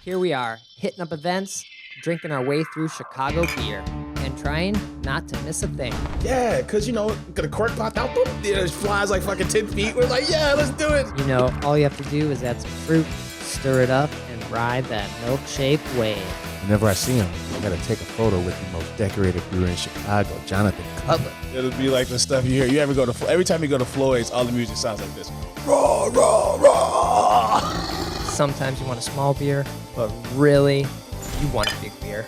Here we are, hitting up events, drinking our way through Chicago beer, and trying not to miss a thing. Yeah, because, the cork popped out, boom, it flies like fucking 10 feet. We're like, yeah, let's do it. All you have to do is add some fruit, stir it up, and ride that milk-shaped wave. Whenever I see him, I gotta take a photo with the most decorated brewer in Chicago, Jonathan Cutler. It'll be like the stuff you hear. You ever go to, every time you go to Floyd's, all the music sounds like this. Raw, raw, raw. Sometimes you want a small beer, but really, you want a big beer.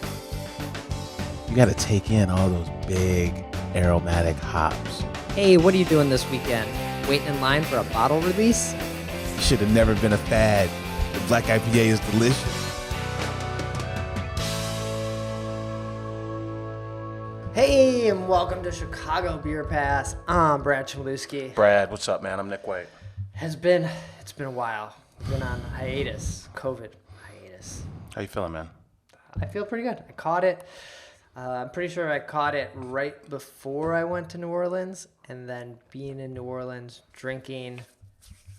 You gotta take in all those big aromatic hops. Hey, what are you doing this weekend? Waiting in line for a bottle release? You should have never been a fad. The black IPA is delicious. Hey, and welcome to Chicago Beer Pass. I'm Brad Chmielewski. Brad, what's up, man? I'm Nik White. It's been a while. Been on hiatus, COVID hiatus. How you feeling, man? I feel pretty good. I caught it. I'm pretty sure I caught it right before I went to New Orleans, and then being in New Orleans, drinking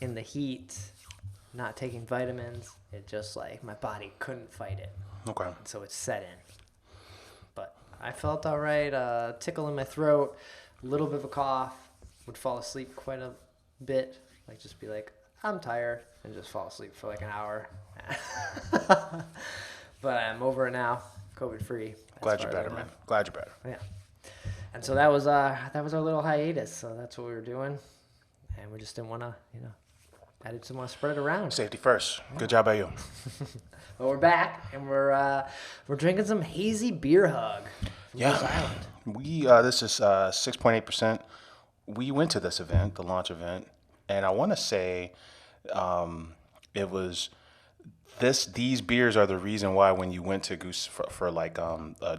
in the heat, not taking vitamins, it just like my body couldn't fight it. Okay. So it set in. But I felt all right. Tickle in my throat, a little bit of a cough. Would fall asleep quite a bit. Like just be like, I'm tired, and just fall asleep for like an hour. But I'm over it now, COVID free. Glad you're better, man. Glad you're better. Yeah. And so that was our little hiatus. So that's what we were doing, and we just didn't want to, I didn't want to spread it around. Safety first. Good job by you. But we're back, and we're drinking some Hazy Beer Hug from Goose Island. We this is 6.8%. We went to this event, the launch event, and I want to say it was these beers are the reason why when you went to Goose for like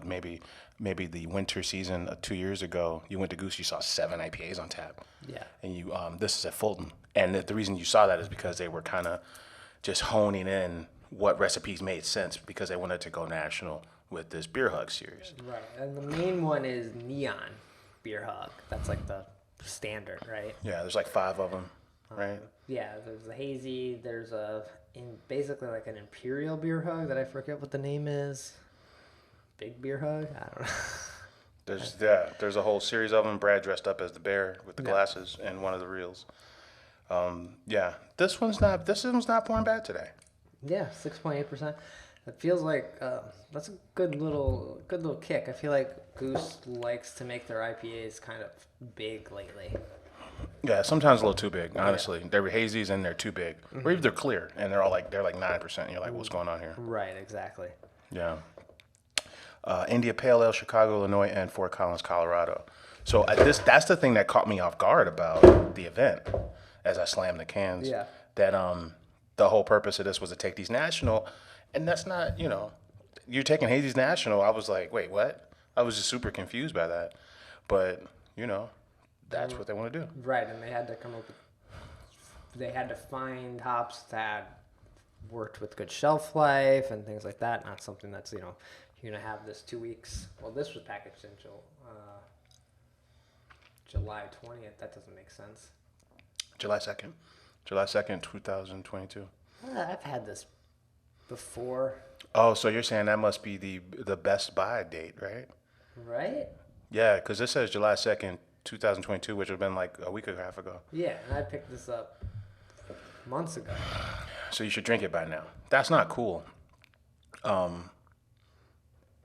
maybe the winter season 2 years ago, you went to Goose, you saw 7 IPAs on tap. Yeah. And you this is at Fulton, and the reason you saw that is because they were kind of just honing in what recipes made sense because they wanted to go national with this Beer Hug series. Right, and the main one is Neon Beer Hug. That's like the standard, right? Yeah, there's like 5 of them, right? Yeah, there's the Hazy. There's basically like an Imperial Beer Hug that I forget what the name is. Big Beer Hug? I don't know. There's a whole series of them. Brad dressed up as the bear with the glasses and one of the reels. This one's not pouring bad today. Yeah, 6.8%. It feels like that's a good little kick. I feel like Goose likes to make their IPAs kind of big lately. Yeah, sometimes a little too big, honestly. They're hazies and they're too big. Mm-hmm. Or if they're clear and they're like 9%, and you're like, what's going on here? Right, exactly. Yeah. India Pale Ale, Chicago, Illinois, and Fort Collins, Colorado. So that's the thing that caught me off guard about the event as I slammed the cans. Yeah. That the whole purpose of this was to take these national, and that's not, you're taking hazies national. I was like, wait, what? I was just super confused by that. But, that's what they want to do. Right, and they had to find hops that worked with good shelf life and things like that. Not something that's, you're going to have this 2 weeks. Well, this was packaged in July 20th. That doesn't make sense. July 2nd, 2022. I've had this before. Oh, so you're saying that must be the best buy date, right? Right? Yeah, because this says July 2nd, 2022, which would have been like a week and a half ago. Yeah, and I picked this up months ago. So you should drink it by now. That's not cool.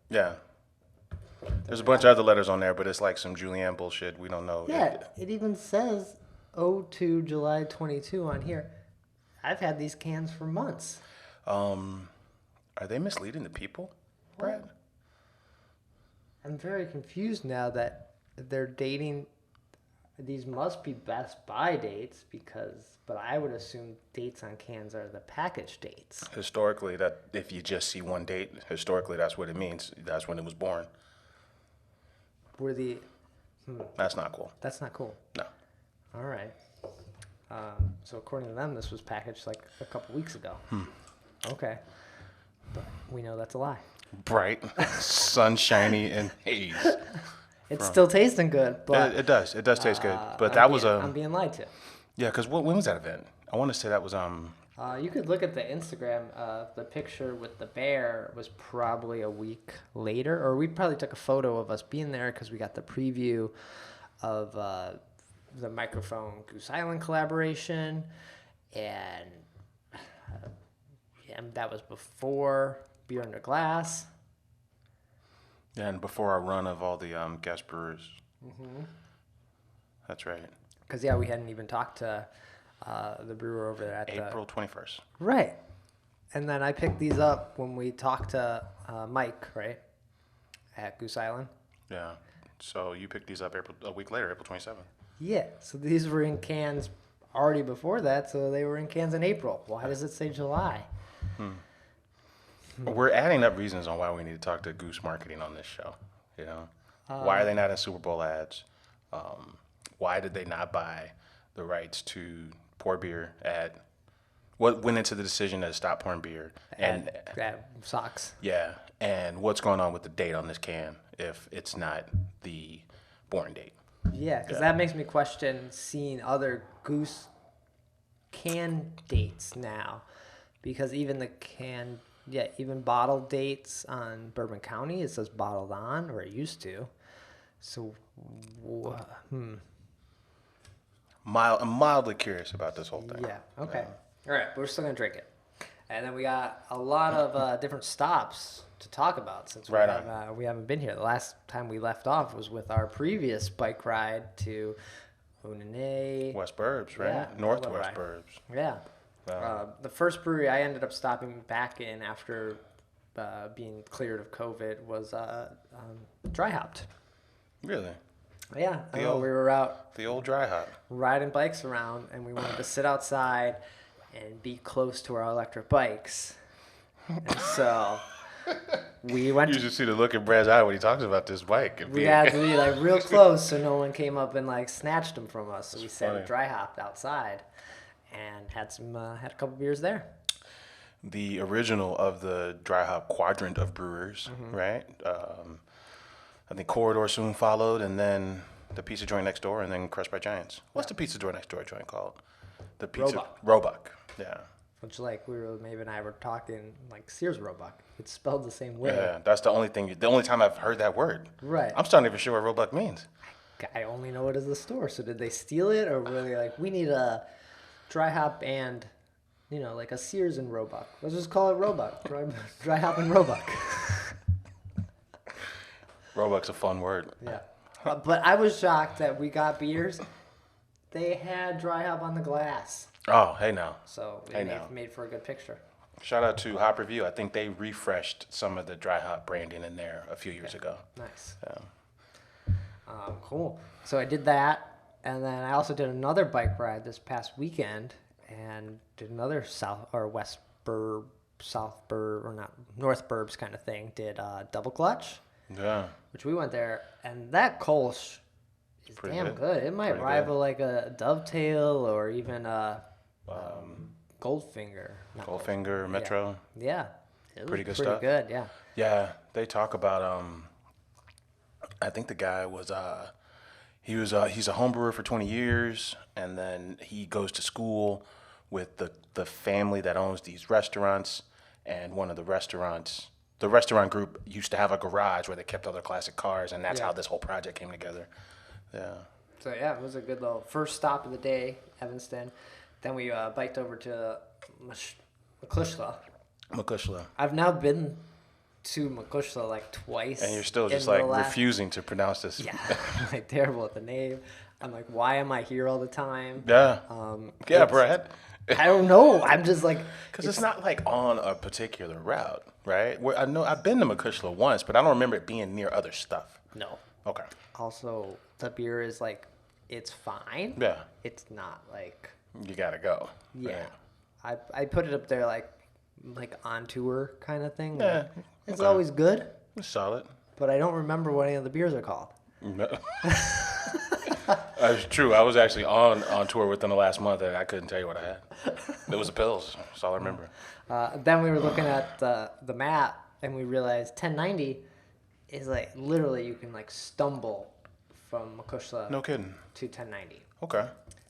Yeah. There's a bunch of other letters on there, but it's like some Julianne bullshit. We don't know. Yeah, it even says 02 July 22 on here. I've had these cans for months. Are they misleading the people, Brad? Well, I'm very confused now that they're dating. These must be best buy dates but I would assume dates on cans are the package dates. Historically, that if you just see one date, historically that's what it means. That's when it was born. That's not cool. That's not cool. No. All right. So according to them, this was packaged like a couple weeks ago. Okay. But we know that's a lie. Bright, sunshiny, and haze. It's still tasting good, but it does. It does taste good. But I'm being lied to. Yeah, because when was that event? I want to say that was You could look at the Instagram. The picture with the bear was probably a week later, or we probably took a photo of us being there because we got the preview of the microphone Goose Island collaboration, and that was before Beer Under Glass. Yeah, and before our run of all the guest brewers. Mm-hmm. That's right. Because, we hadn't even talked to the brewer over there at April 21st. Right. And then I picked these up when we talked to Mike, right, at Goose Island. Yeah. So you picked these up a week later, April 27th. Yeah. So these were in cans already before that, so they were in cans in April. Why does it say July? We're adding up reasons on why we need to talk to Goose Marketing on this show. You know, why are they not in Super Bowl ads? Why did they not buy the rights to pour beer at? What went into the decision to stop pouring beer? And socks. Yeah, and what's going on with the date on this can if it's not the born date? Yeah, because that makes me question seeing other Goose can dates now, because even the can. Yeah, even bottle dates on Bourbon County, it says bottled on, or it used to. So, I'm mildly curious about this whole thing. Yeah, okay. All right, but we're still going to drink it. And then we got a lot of different stops to talk about since we haven't been here. The last time we left off was with our previous bike ride to Unene. West Burbs, right? Yeah, Northwest Burbs. Yeah. The first brewery I ended up stopping back in after being cleared of COVID was Dryhop. Really? Yeah. We were out. The old Dryhop. Riding bikes around, and we wanted to sit outside and be close to our electric bikes. And so we went. You should see the look in Brad's eye when he talks about this bike. We had to be like real close so no one came up and like snatched them from us. So we sat and Dryhopped outside. And had a couple beers there. The original of the Dryhop quadrant of brewers, right? I think Corridor soon followed, and then the pizza joint next door, and then Crushed by Giants. What's the pizza joint next door joint called? The pizza Roebuck. Yeah. Which Maeve and I were talking like Sears Roebuck. It's spelled the same way. Yeah, that's the only time I've heard that word. Right. I'm still not even sure what Roebuck means. I only know it as the store. So did they steal it, or were they like, we need a Dryhop and, like a Sears and Roebuck. Let's just call it Roebuck. Dryhop and Roebuck. Roebuck's a fun word. Yeah. But I was shocked that we got beers. They had Dryhop on the glass. Oh, hey now. So it made for a good picture. Shout out to Hop Review. I think they refreshed some of the Dryhop branding in there a few years ago. Nice. Cool. So I did that. And then I also did another bike ride this past weekend and did another South North Burbs kind of thing. Did Double Clutch. Yeah. Which we went there, and that Kolsch is pretty damn good. It might rival like a Dovetail or even a Goldfinger. Goldfinger, Metro. Yeah. It was pretty good stuff. Pretty good, yeah. Yeah, they talk about, I think the guy was... he's a home brewer for 20 years, and then he goes to school with the family that owns these restaurants, and one of the restaurant group used to have a garage where they kept all their classic cars, and that's how this whole project came together. Yeah. So, it was a good little first stop of the day, Evanston. Then we biked over to McCushla. I've now been to McCushla like twice. And you're still just like refusing to pronounce this. Yeah, I'm like terrible at the name. I'm like, why am I here all the time? Yeah. Brad. I don't know. I'm just like... Because it's not like on a particular route, right? I know I've been to McCushla once, but I don't remember it being near other stuff. No. Okay. Also, the beer is like, it's fine. Yeah. It's not like... You gotta go. Yeah. Right? I put it up there like on tour kind of thing. Yeah. It's always good. It's solid. But I don't remember what any of the beers are called. No. That's true. I was actually on tour within the last month, and I couldn't tell you what I had. It was the pills. That's all I remember. Then we were looking at the map, and we realized 1090 is like literally you can like stumble from McCushla. No kidding. To 1090. Okay.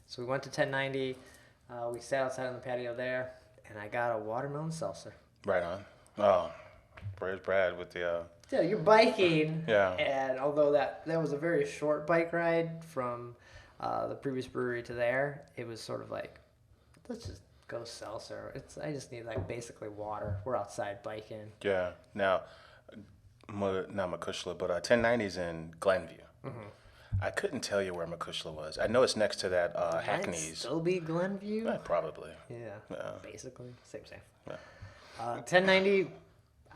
So we went to 1090. We sat outside on the patio there, and I got a watermelon seltzer. Right on. Oh, where's Brad with the? Yeah, you're biking. Yeah. And although that was a very short bike ride from the previous brewery to there, it was sort of like, let's just go seltzer. I just need like basically water. We're outside biking. Yeah. Now, not Macushla, but 1090's in Glenview. I couldn't tell you where Macushla was. I know it's next to that Hackney's. Still be Glenview? Probably. Yeah. Basically. Same. Yeah. 1090,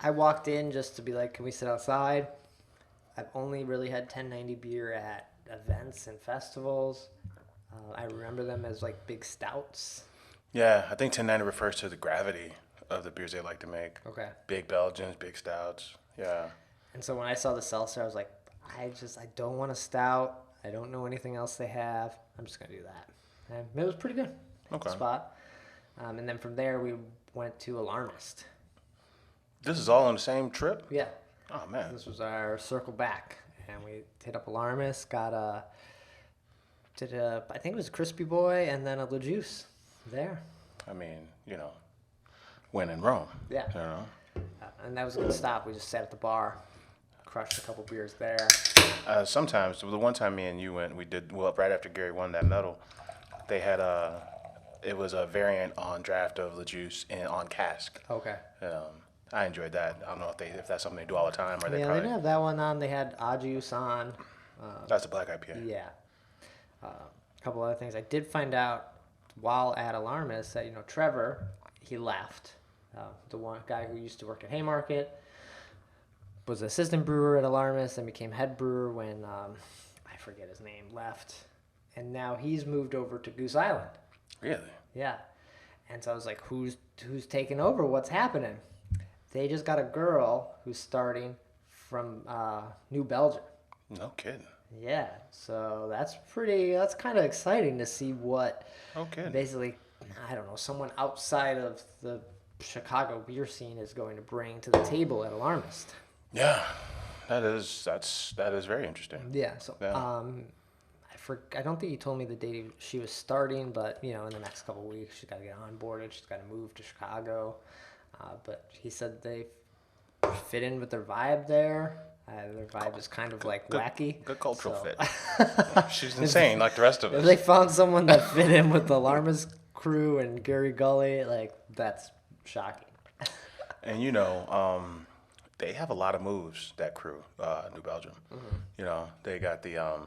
I walked in just to be like, can we sit outside? I've only really had 1090 beer at events and festivals. I remember them as like big stouts. Yeah, I think 1090 refers to the gravity of the beers they like to make. Okay. Big Belgians, big stouts. Yeah. And so when I saw the seltzer, I was like, I don't want a stout. I don't know anything else they have. I'm just going to do that. And it was pretty good. Okay. Spot. And then from there, we went to Alarmist. This is all on the same trip? Yeah. Oh, man. This was our circle back. And we hit up Alarmist, I think it was a Crispy Boy and then a Le Juice there. I mean, when in Rome. Yeah. And that was a good stop. We just sat at the bar, crushed a couple beers there. Sometimes, the one time me and you went, we did, right after Gary won that medal, they had it was a variant on draft of Le Juice and on cask. Okay. I enjoyed that. I don't know if that's something they do all the time or they Yeah, probably. they didn't have that one on. They had Juice on. That's a black IPA. Yeah. A couple other things. I did find out while at Alarmist that, Trevor, he left. The one guy who used to work at Haymarket was assistant brewer at Alarmist and became head brewer when, I forget his name, left. And now he's moved over to Goose Island. Really? Yeah. And so I was like, who's taking over? What's happening? They just got a girl who's starting from New Belgium. No kidding. Yeah, so that's kind of exciting to see what basically, I don't know, someone outside of the Chicago beer scene is going to bring to the table at Alarmist. Yeah, that is very interesting. Yeah, so Yeah. I don't think he told me the date she was starting, but in the next couple of weeks she's got to get onboarded. She's got to move to Chicago, but he said they fit in with their vibe there. Their vibe is kind of like wacky. Good cultural so. fit. She's insane, like the rest of us. If they found someone that fit in with the Alarmist crew and Gary Gully, that's shocking. And they have a lot of moves. That crew, New Belgium. Mm-hmm. They got the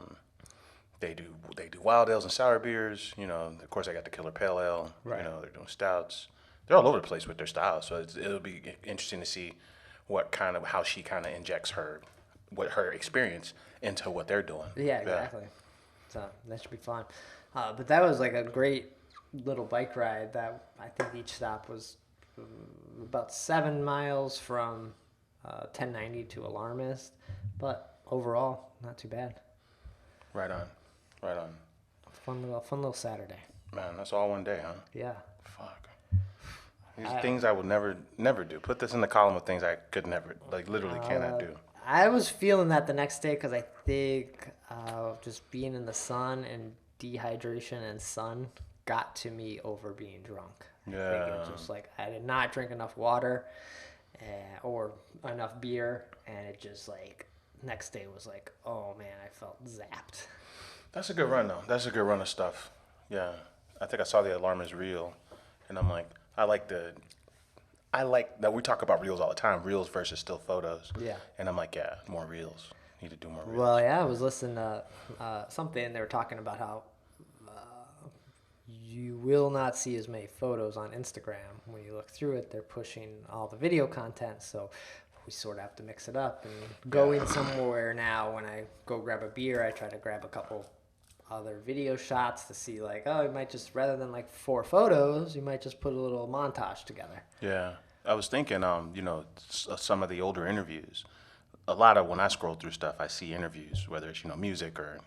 they do wild ales and sour beers. Of course they got the Killer Pale Ale. Right. They're doing stouts. They're all over the place with their styles. So it'll be interesting to see how she kind of injects her experience into what they're doing. Yeah, exactly. So that should be fun. But that was like a great little bike ride. That I think each stop was about 7 miles from 1090 to Alarmist, but overall not too bad. Right on. Fun little Saturday. Man, that's all one day, huh? Yeah. Fuck. These things I would never do. Put this in the column of things I could never, literally cannot do. I was feeling that the next day because I think just being in the sun and dehydration and sun got to me over being drunk. Yeah. I think it was just like I did not drink enough water or enough beer, and it just next day was like, oh man, I felt zapped. That's a good run though. That's a good run of stuff. Yeah. I think I saw the Alarmist reel, and I'm like, I like that we talk about reels all the time, reels versus still photos. Yeah. And I'm like, yeah, more reels. Need to do more reels. Well, yeah, I was listening to something, and they were talking about how you will not see as many photos on Instagram. When you look through it, they're pushing all the video content, so we sort of have to mix it up. And going somewhere now, when I go grab a beer, I try to grab a couple other video shots to see you might just, rather than 4 photos, you might just put a little montage together. Yeah. I was thinking, some of the older interviews, a lot of when I scroll through stuff, I see interviews, whether it's, music or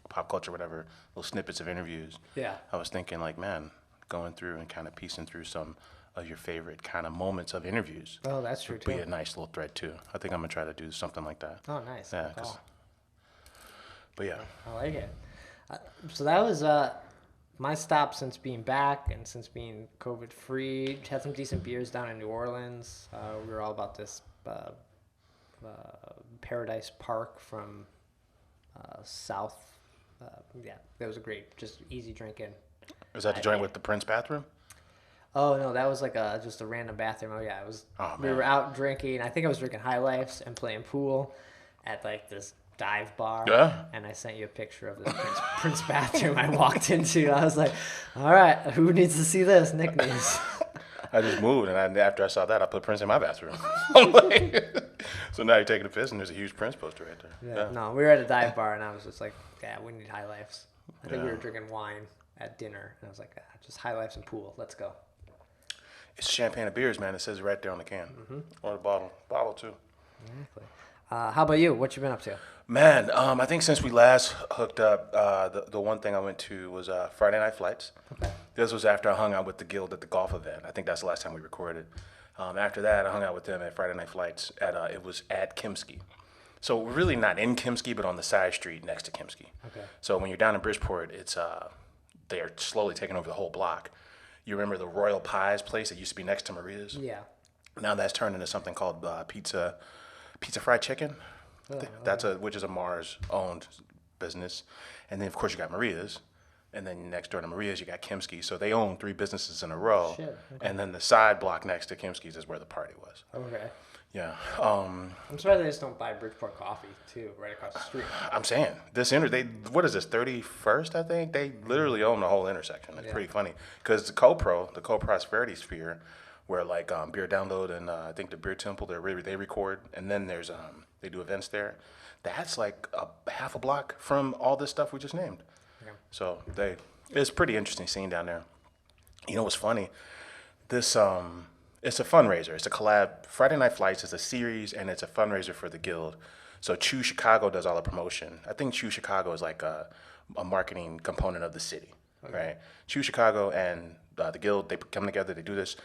pop culture, whatever, little snippets of interviews. Yeah. I was thinking man, going through and kind of piecing through some of your favorite kind of moments of interviews. Oh, that's true too. Would be a nice little thread too. I think I'm going to try to do something like that. Oh, nice. Yeah. But yeah. I like it. So that was my stop since being back and since being COVID free. Had some decent beers down in New Orleans. We were all about this Paradise Park from South. Yeah, that was a great, just easy drinking. Is that the joint with the Prince bathroom? Oh no, that was like just a random bathroom. Oh yeah, it was. Oh, we were out drinking. I think I was drinking High Lifes and playing pool at like this dive bar. Yeah. And I sent you a picture of this Prince bathroom I walked into. I was like, all right, who needs to see this? Nick needs. I just moved, and after I saw that, I put Prince in my bathroom. So now you're taking a piss, and there's a huge Prince poster right there. Yeah. No, we were at a dive bar, and I was just like, yeah, we need High Lifes. I think we were drinking wine at dinner, and I was like, just High Lifes and pool. Let's go. It's champagne of beers, man. It says it right there on the can. Or the bottle. Bottle, too. Exactly. How about you? What you been up to? Man, I think since we last hooked up, the one thing I went to was Friday Night Flights. Okay. This was after I hung out with the Guild at the golf event. I think that's the last time we recorded. After that, I hung out with them at Friday Night Flights. It was at Kimsky. So we're really not in Kimsky, but on the side street next to Kimsky. Okay. So when you're down in Bridgeport, it's they are slowly taking over the whole block. You remember the Royal Pies place that used to be next to Maria's? Yeah. Now that's turned into something called Pizza Fried Chicken. That's which is a Mars-owned business. And then, of course, you got Maria's. And then next door to Maria's, you got Kimsky. So they own 3 businesses in a row. Shit. Okay. And then the side block next to Kimsky's is where the party was. Okay. Yeah. I'm surprised they just don't buy Bridgeport coffee, too, right across the street. I'm saying, what is this, 31st, I think? They literally own the whole intersection. It's pretty funny. Because the Co-Prosperity Sphere, where like Beer Download and I think the Beer Temple, they record. And then there's they do events there. That's like a half a block from all this stuff we just named. Yeah. So it's a pretty interesting scene down there. You know what's funny? This it's a fundraiser. It's a collab. Friday Night Flights is a series, and it's a fundraiser for the Guild. So Choose Chicago does all the promotion. I think Choose Chicago is like a marketing component of the city, right? Choose Chicago and the Guild, they come together, they do this.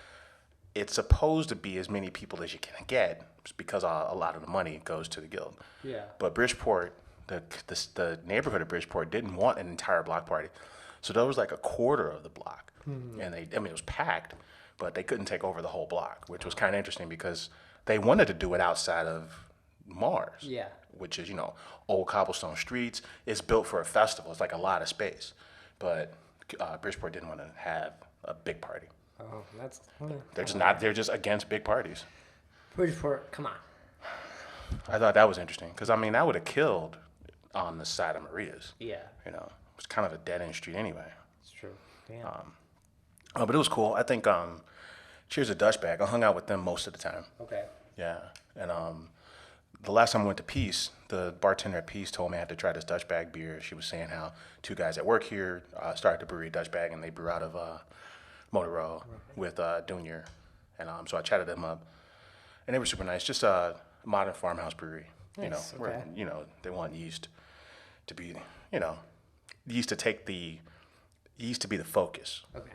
It's supposed to be as many people as you can get because a lot of the money goes to the Guild. Yeah. But Bridgeport, the neighborhood of Bridgeport didn't want an entire block party. So there was like a quarter of the block. Mm-hmm. And it was packed, but they couldn't take over the whole block, which was kind of interesting because they wanted to do it outside of Mars. Yeah. Which is, old cobblestone streets. It's built for a festival. It's like a lot of space. But Bridgeport didn't want to have a big party. Oh, that's... They're just against big parties. Bridgeport, come on. I thought that was interesting because, that would have killed on the side of Maria's. Yeah. It was kind of a dead-end street anyway. It's true. Damn. But it was cool. I think Cheers to Dutchbag. I hung out with them most of the time. Okay. Yeah. And the last time I went to Peace, the bartender at Peace told me I had to try this Dutchbag beer. She was saying how 2 guys that work here started the brewery Dutchbag, and they brew out of Motorola with Dunier. And so I chatted them up. And they were super nice. Just a modern farmhouse brewery. Nice. Where, they want yeast to be, yeast to be the focus. Okay.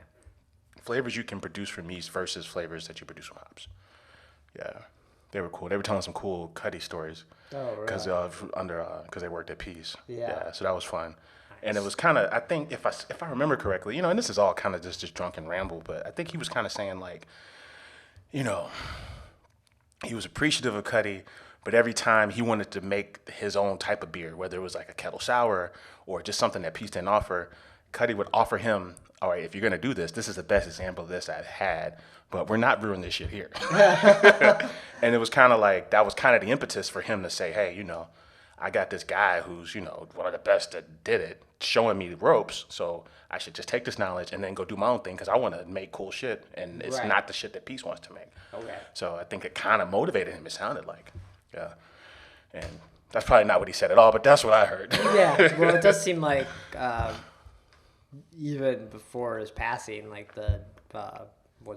Flavors you can produce from yeast versus flavors that you produce from hops. Yeah, they were cool. They were telling some cool Cuddy stories. Oh, really? Because they worked at Peace. Yeah. So that was fun. Nice. And it was kind of, I think, if I remember correctly, and this is all kind of just drunken ramble, but I think he was kind of saying like, he was appreciative of Cuddy, but every time he wanted to make his own type of beer, whether it was like a kettle sour or just something that Peace didn't offer, Cuddy would offer him, all right, if you're going to do this is the best example of this I've had, but we're not brewing this shit here. And it was kind of like, that was kind of the impetus for him to say, hey, I got this guy who's, one of the best that did it, showing me the ropes, so I should just take this knowledge and then go do my own thing because I want to make cool shit, and it's not the shit that Peace wants to make. Okay. So I think it kind of motivated him, it sounded like. Yeah. And that's probably not what he said at all, but that's what I heard. Yeah, well, it does seem like even before his passing, like the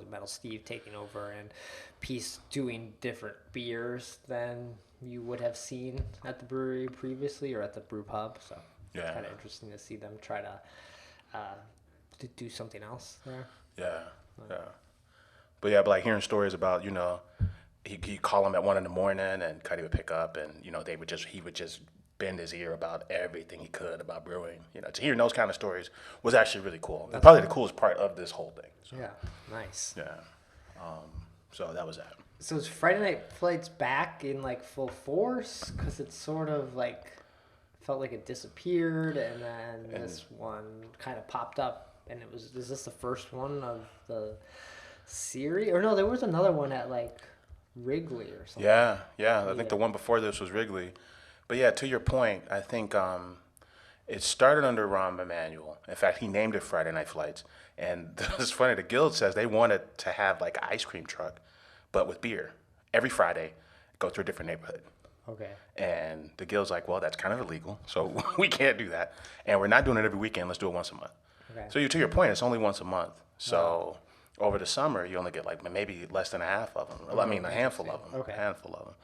Metal Steve taking over and Peace doing different beers than you would have seen at the brewery previously or at the brew pub. So it's kind of interesting to see them try to do something else there. Yeah. But like hearing stories about, he'd call him at 1 a.m. and Cuddy would pick up and, he would just bend his ear about everything he could about brewing. You know, to hear those kind of stories was actually really cool. And probably the coolest part of this whole thing. So, Yeah, nice. yeah. So that was that. So is Friday Night Flights back in like full force? Because it's sort of like felt like it disappeared, and then this one kind of popped up, and it was. Is this the first one of the series? Or no, there was another one at like Wrigley or something. Yeah. I think the one before this was Wrigley. But yeah, to your point, I think it started under Rahm Emanuel. In fact, he named it Friday Night Flights. And it's funny, the guild says they wanted to have like an ice cream truck, but with beer. Every Friday, go through a different neighborhood. Okay. And the guild's like, well, that's kind of illegal, so we can't do that. And we're not doing it every weekend. Let's do it once a month. Okay. So to your point, it's only once a month. So over the summer, you only get like maybe less than a half of them. I mean, a handful of them. Okay. A handful of them.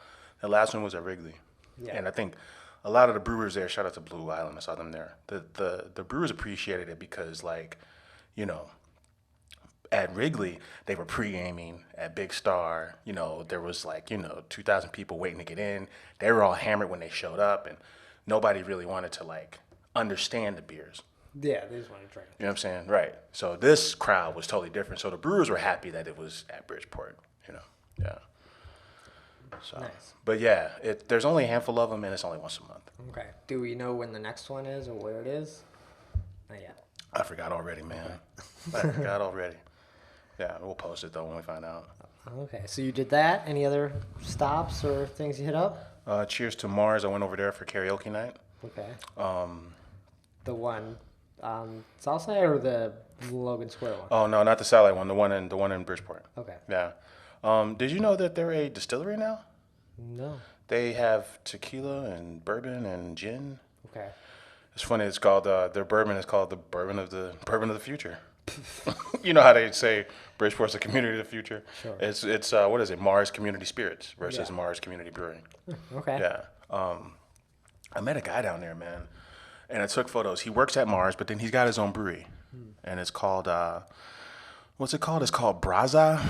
The last one was at Wrigley. Yeah. And I think a lot of the brewers there, shout out to Blue Island, I saw them there. The brewers appreciated it because, like, you know, at Wrigley, they were pre-gaming at Big Star. You know, there was like, 2,000 people waiting to get in. They were all hammered when they showed up, and nobody really wanted to, like, understand the beers. Yeah, they just want to drink. You know what I'm saying? Right. So this crowd was totally different. So the brewers were happy that it was at Bridgeport, Yeah. So, nice. But yeah, there's only a handful of them, and it's only once a month. Okay. Do we know when the next one is or where it is? Not yet. I forgot already, man. I forgot already. Yeah, we'll post it, though, when we find out. Okay. So you did that. Any other stops or things you hit up? Cheers to Mars. I went over there for karaoke night. Okay. The one Southside or the Logan Square one? Oh, no, not the Satellite one. The one in Bridgeport. Okay. Yeah. Did you know that they're a distillery now? No. They have tequila and bourbon and gin. Okay. It's funny. It's called their bourbon is called the bourbon of the future. You know how they say Bridgeport's a community of the future? Sure. It's what is it? Mars Community Spirits versus Mars Community Brewing. Okay. Yeah. I met a guy down there, man, and I took photos. He works at Mars, but then he's got his own brewery, and it's called what's it called? It's called Braza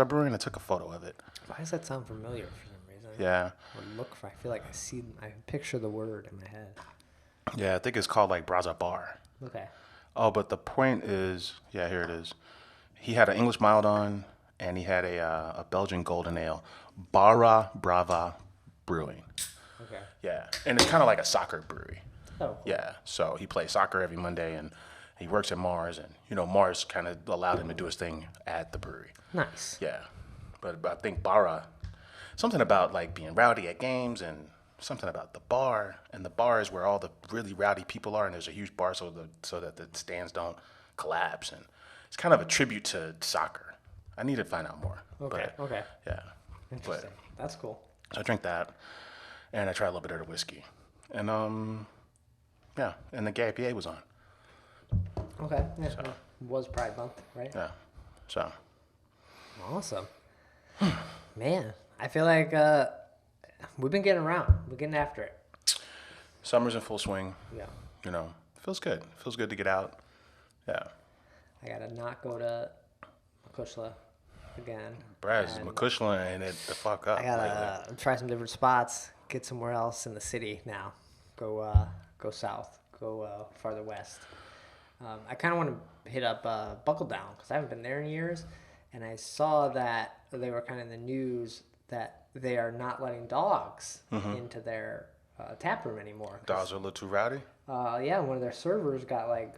Brewing. I took a photo of it. Why does that sound familiar for some reason? Yeah. I feel like I picture the word in my head. Yeah, I think it's called like Braza Bar. Okay. Oh, but the point is, yeah, here it is. He had an English mild on, and he had a Belgian golden ale, Barra Brava Brewing. Okay. Yeah, and it's kind of like a soccer brewery. Oh. Cool. Yeah, so he plays soccer every Monday, and he works at Mars, and Mars kind of allowed him to do his thing at the brewery. Nice. Yeah, but I think Barra, something about like being rowdy at games, and something about the bar, and the bar is where all the really rowdy people are, and there's a huge bar so that the stands don't collapse, and it's kind of a tribute to soccer. I need to find out more. Okay. But, Okay. Yeah. Interesting. That's cool. So I drank that, and I tried a little bit of the whiskey, and yeah, and the gay IPA was on. Okay. Yeah. So. It was Pride Month, right? Yeah. So. Awesome. Man, I feel like we've been getting around. We're getting after it. Summer's in full swing. Yeah. It feels good. It feels good to get out. Yeah. I gotta not go to Makushla again. Braz, Makushla ain't it the fuck up. I gotta try some different spots. Get somewhere else in the city now. Go south. Go farther west. I kind of want to hit up Buckle Down because I haven't been there in years, and I saw that they were kind of in the news that they are not letting dogs into their tap room anymore. Dogs are a little too rowdy? Yeah, one of their servers got like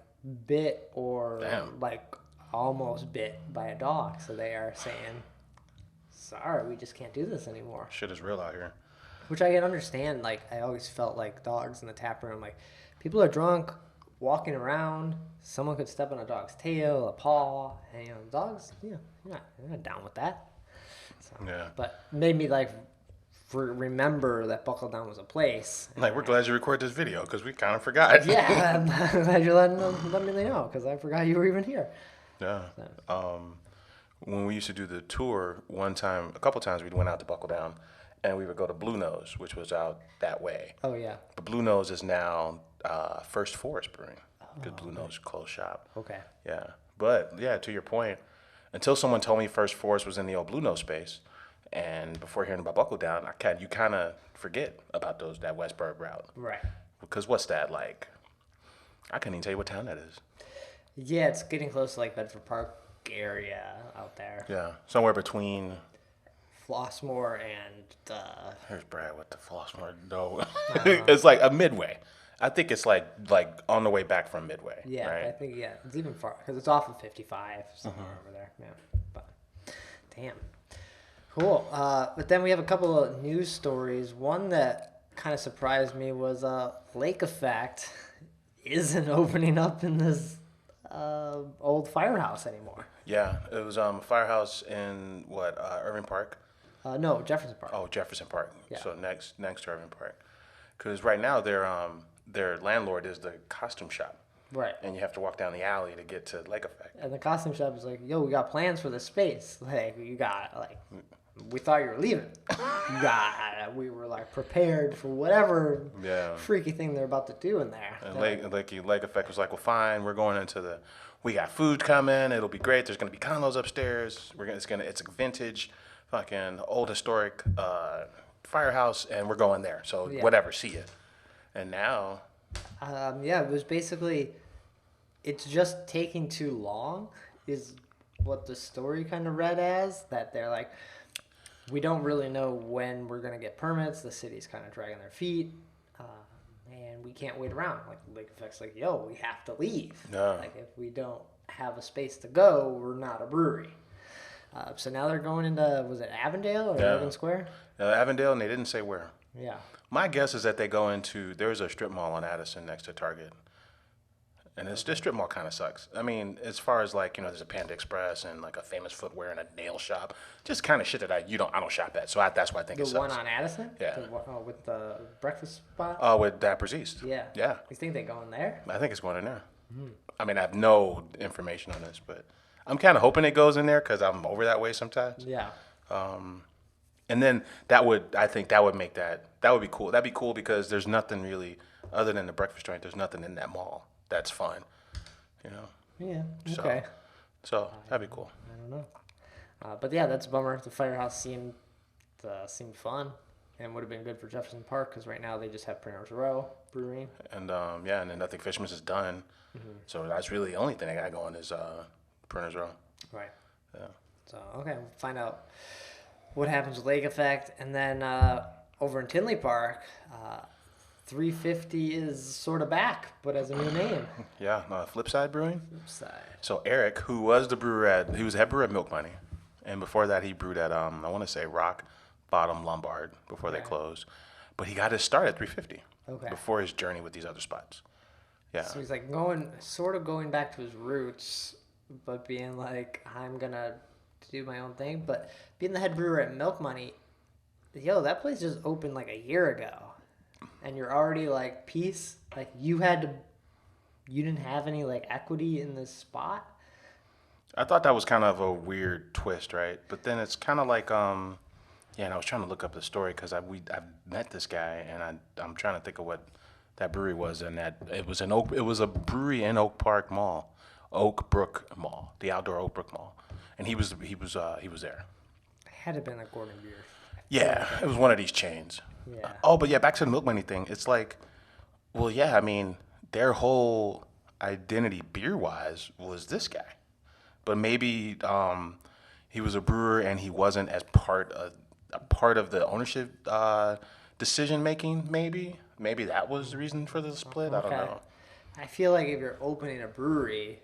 bit or like almost bit by a dog. So they are saying, sorry, we just can't do this anymore. Shit is real out here. Which I can understand. Like, I always felt like dogs in the tap room, like people are drunk, walking around, someone could step on a dog's tail, a paw, and dogs, you're not down with that. So, yeah. But made me like remember that Buckle Down was a place. Like, we're glad you recorded this video because we kind of forgot. Yeah, I'm glad you let me know because I forgot you were even here. Yeah. So. When we used to do the tour, a couple times we went out to Buckle Down, and we would go to Blue Nose, which was out that way. Oh yeah. But Blue Nose is now First Forest Brewing because Blue Nose closed shop. Okay. Yeah, but yeah, to your point, until someone told me First Forest was in the old Blue Nose space, And before hearing about Buckle Down, you kind of forget about that Westburg route. Right. Because what's that like? I couldn't even tell you what town that is. Yeah, it's getting close to like Bedford Park area out there. Yeah, somewhere between Flossmoor and Here's Brad with the Flossmoor. No, it's like a midway. I think it's like on the way back from Midway. yeah, right? I think it's even far because it's off of 55 somewhere over there. Yeah, but damn, cool. But then we have a couple of news stories. One that kind of surprised me was Lake Effect isn't opening up in this old firehouse anymore. Yeah, it was a firehouse in Irving Park. No, Jefferson Park. Oh, Jefferson Park. Yeah. So next to Irving Park, because right now their landlord is the costume shop. Right. And you have to walk down the alley to get to Lake Effect. And the costume shop is like, yo, we got plans for the space. Like, we thought you were leaving. We were like prepared for whatever freaky thing they're about to do in there. And Lake Effect was like, well, fine, we're going into we got food coming. It'll be great. There's gonna be condos upstairs. It's a vintage, fucking old historic firehouse, and we're going there. So whatever, see ya. And now, it was basically, it's just taking too long, is what the story kind of read as. That they're like, we don't really know when we're gonna get permits. The city's kind of dragging their feet, and we can't wait around. Like Lake Effect's like, yo, we have to leave. Yeah. Like if we don't have a space to go, we're not a brewery. So now they're going into, was it Avondale or Logan Square? Avondale, and they didn't say where. Yeah. My guess is that they go into, there's a strip mall on Addison next to Target. And this strip mall kind of sucks. I mean, as far as like, there's a Panda Express and like a Famous Footwear and a nail shop, just kind of shit that I don't shop at. So that's why I think it sucks. The one on Addison? Yeah. With the breakfast spot? With Dapper's East. Yeah. Yeah. You think they go in there? I think it's going in there. I mean, I have no information on this, but I'm kind of hoping it goes in there because I'm over that way sometimes. Yeah. And then I think that would make that would be cool. That'd be cool because there's nothing really, other than the breakfast joint, there's nothing in that mall that's fun, Yeah. Okay. So that'd be cool. I don't know. But yeah, that's a bummer. The firehouse seemed fun and would have been good for Jefferson Park because right now they just have Printer's Row Brewing. And and then Nothing Fisherman's is done. So that's really the only thing I got going is Printer's Row. Right. Yeah. So okay, we'll find out what happens with Lake Effect, and then over in Tinley Park, 350 is sort of back, but as a new name. Yeah, Flipside Brewing. Flipside. So Eric, who was he was head brewer at Milk Money, and before that he brewed at I want to say Rock Bottom Lombard before they closed, but he got his start at 350. Okay. Before his journey with these other spots. Yeah. So he's like going back to his roots, but being like, I'm gonna do my own thing. But being the head brewer at Milk Money, that place just opened like a year ago, and you're already like, peace. Like you didn't have any like equity in this spot. I thought that was kind of a weird twist, right? But then it's kind of like and I was trying to look up the story because I've met this guy, and I'm trying to think of what that brewery was, and that it was a brewery in Oak Brook Mall, the outdoor Oak Brook Mall, and he was there. It had to have been like Gordon Beer. Yeah, it was one of these chains. Yeah. But yeah, back to the Milk Money thing. It's like, well, yeah, I mean, their whole identity beer-wise was this guy, but maybe he was a brewer and he wasn't as part of the ownership decision making. Maybe that was the reason for the split. I don't know. I feel like if you're opening a brewery,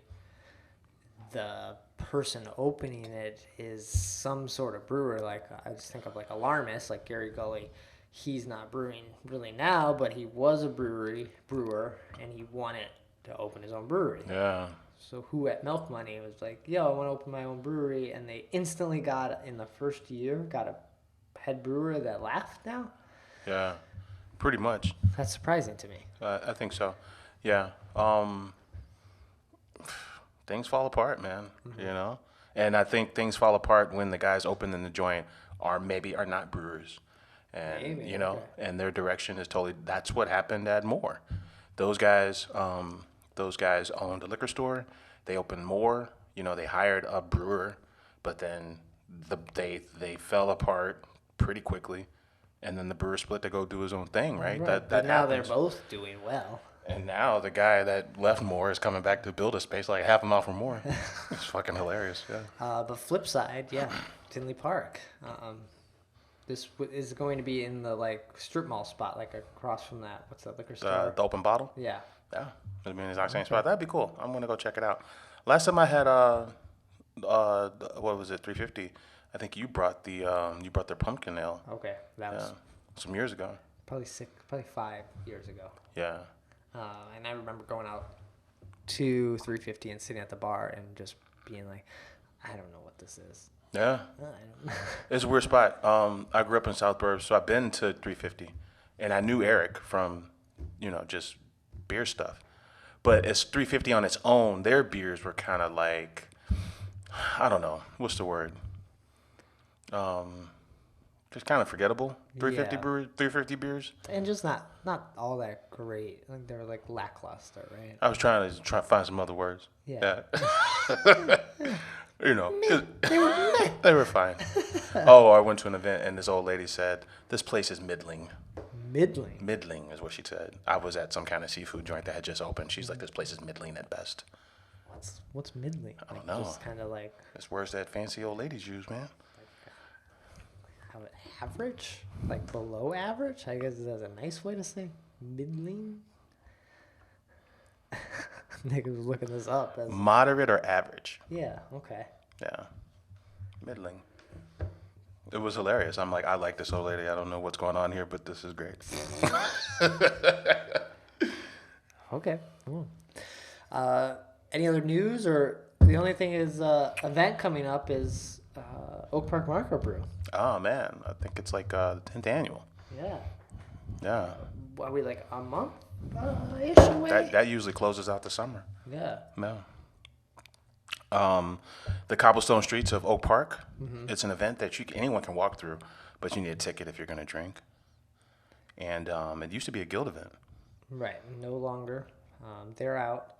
the person opening it is some sort of brewer. Like I just think of like Alarmist, like Gary Gully. He's not brewing really now, but he was a brewer, and he wanted to open his own brewery. Yeah. So who at Milk Money was like, yo, I want to open my own brewery, and they instantly in the first year, got a head brewer that left now? Yeah, pretty much. That's surprising to me. I think so. Yeah. Things fall apart, man, And I think things fall apart when the guys opening the joint are not brewers. And, and their direction is totally, that's what happened at Moore. Those guys owned a liquor store. They opened Moore. They hired a brewer, but then they fell apart pretty quickly, and then the brewer split to go do his own thing, right? That now happens. they're both doing well. And now the guy that left Moore is coming back to build a space like half a mile from Moore. It's fucking hilarious, yeah. But flip side, Tinley Park. This is going to be in the like strip mall spot, like across from that. What's that liquor store? The open bottle? Yeah. Yeah. It'll be in the exact same spot. That'd be cool. I'm gonna go check it out. Last time I had what was it, 350? I think you brought their pumpkin ale. Okay, that was some years ago. probably 5 years ago. Yeah. And I remember going out to 350 and sitting at the bar and just being like, I don't know what this is. Yeah. I don't know. It's a weird spot. I grew up in South Burbs, so I've been to 350, and I knew Eric from, just beer stuff. But as 350 on its own, their beers were kind of like, I don't know, what's the word? Just kind of forgettable. 350 beers. And just not all that great. Like they were like lackluster, right? I was trying to find some other words. Yeah. They were fine. Oh, I went to an event and this old lady said, "This place is middling." Middling. Middling is what she said. I was at some kind of seafood joint that had just opened. She's like, "This place is middling at best." What's middling? I don't know. Just kind of like. It's words that fancy old ladies use, man. How average? Like below average? I guess that's a nice way to say middling. Nick was looking this up. Moderate or average? Yeah. Okay. Yeah. Middling. It was hilarious. I'm like, I like this old lady. I don't know what's going on here, but this is great. Okay. Cool. Any other news? Or the only thing is, event coming up is Oak Park Micro Brew. Oh man, I think it's like the 10th annual. Yeah. Yeah. Are we like a month ish away? That usually closes out the summer. Yeah. No. The cobblestone streets of Oak Park. Mm-hmm. It's an event that anyone can walk through, but you need a ticket if you're going to drink. And it used to be a guild event. Right. No longer. They're out.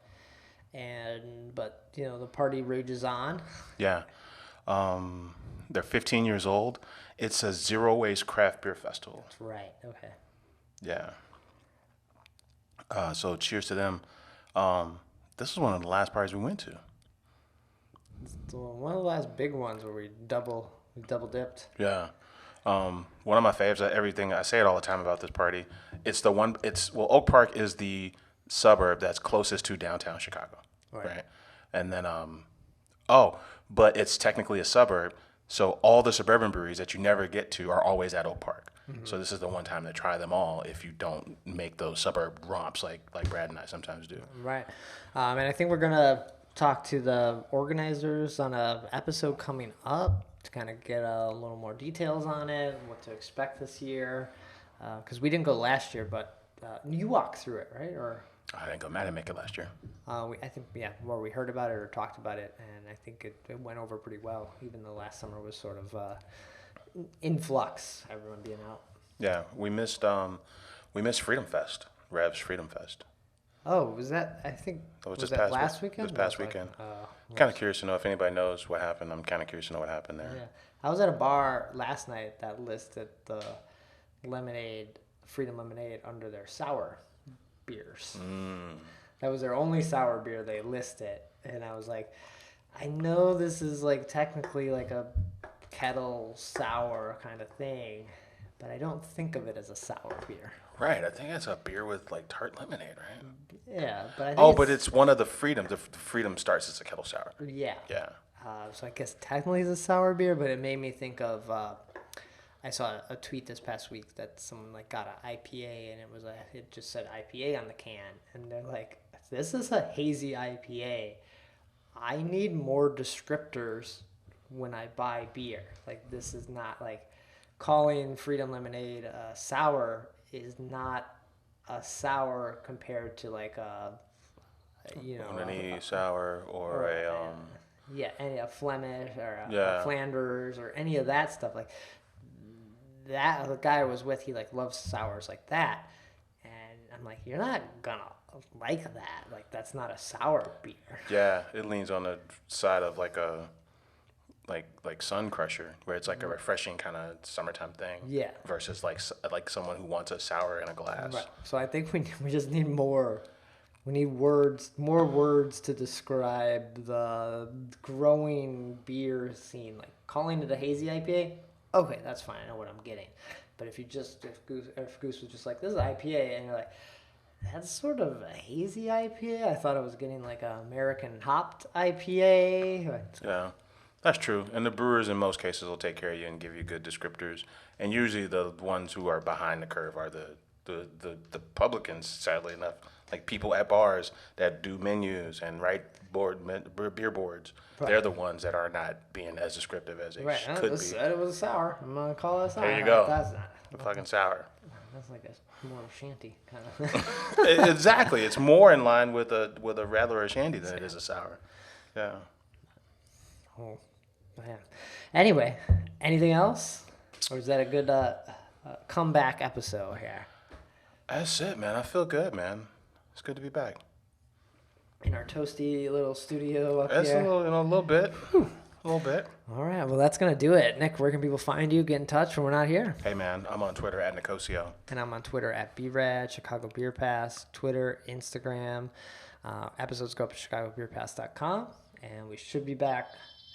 But the party rages on. Yeah. They're 15 years old. It's a zero waste craft beer festival. Right. Okay. Yeah. So cheers to them. This was one of the last parties we went to. It's one of the last big ones where we double dipped. Yeah. One of my faves. I say it all the time about this party. Oak Park is the suburb that's closest to downtown Chicago. Right. And then, but it's technically a suburb. So all the suburban breweries that you never get to are always at Oak Park. Mm-hmm. So this is the one time to try them all if you don't make those suburb romps like Brad and I sometimes do. Right. And I think we're going to talk to the organizers on an episode coming up to kind of get a little more details on it, what to expect this year. Because we didn't go last year, but you walked through it, right? Or I didn't go. I didn't make it last year. I think, well, we heard about it or talked about it, and I think it went over pretty well. Even the last summer was sort of in flux, everyone being out. Yeah, we missed Freedom Fest, Rev's Freedom Fest. Oh, was that? I think was that last weekend? This past weekend. Kind of curious to know if anybody knows what happened. I'm kind of curious to know what happened there. Yeah, I was at a bar last night that listed the Freedom Lemonade under their sour beers. That was their only sour beer they listed, and I was like, I know this is like technically like a kettle sour kind of thing, but I don't think of it as a sour beer. Right, I think it's a beer with like tart lemonade, right? Yeah, but I think it's one of the Freedom. The Freedom starts as a kettle sour. Yeah. Yeah. So I guess technically it's a sour beer, but it made me think of. I saw a tweet this past week that someone like got an IPA and it just said IPA on the can, and they're like, "This is a hazy IPA. I need more descriptors when I buy beer. Like this is not like calling Freedom Lemonade sour is not a sour compared to like a any sour or a Flemish or a Flanders or any of that stuff like." That the guy I was with, he like loves sours like that, and I'm like, you're not gonna like that. Like that's not a sour beer. Yeah, it leans on the side of like like Sun Crusher, where it's like a refreshing kind of summertime thing. Yeah. Versus like someone who wants a sour in a glass. Right. So I think we just need more. We need more words to describe the growing beer scene. Like calling it a hazy IPA, okay, that's fine. I know what I'm getting. But if Goose was just like, this is IPA, and you're like, that's sort of a hazy IPA. I thought I was getting like an American hopped IPA. Yeah, that's true. And the brewers in most cases will take care of you and give you good descriptors. And usually the ones who are behind the curve are the publicans, sadly enough. Like people at bars that do menus and write beer boards. Right. They're the ones that are not being as descriptive as they could be. Said it was a sour. I'm going to call it a sour. There you go. That's not. A fucking sour. That's like a more shanty kind of. Exactly. It's more in line with a radler or a shandy than it is a sour. Yeah. Oh, man. Anyway, anything else? Or is that a good comeback episode here? That's it, man. I feel good, man. It's good to be back. In our toasty little studio up here. That's a little bit. Whew. A little bit. All right. Well, that's going to do it. Nick, where can people find you? Get in touch when we're not here. Hey, man. I'm on Twitter at Nicosio. And I'm on Twitter at BRAD, Chicago Beer Pass, Twitter, Instagram. Episodes go up to chicagobeerpass.com. And we should be back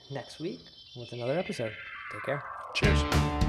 next week with another episode. Take care. Cheers.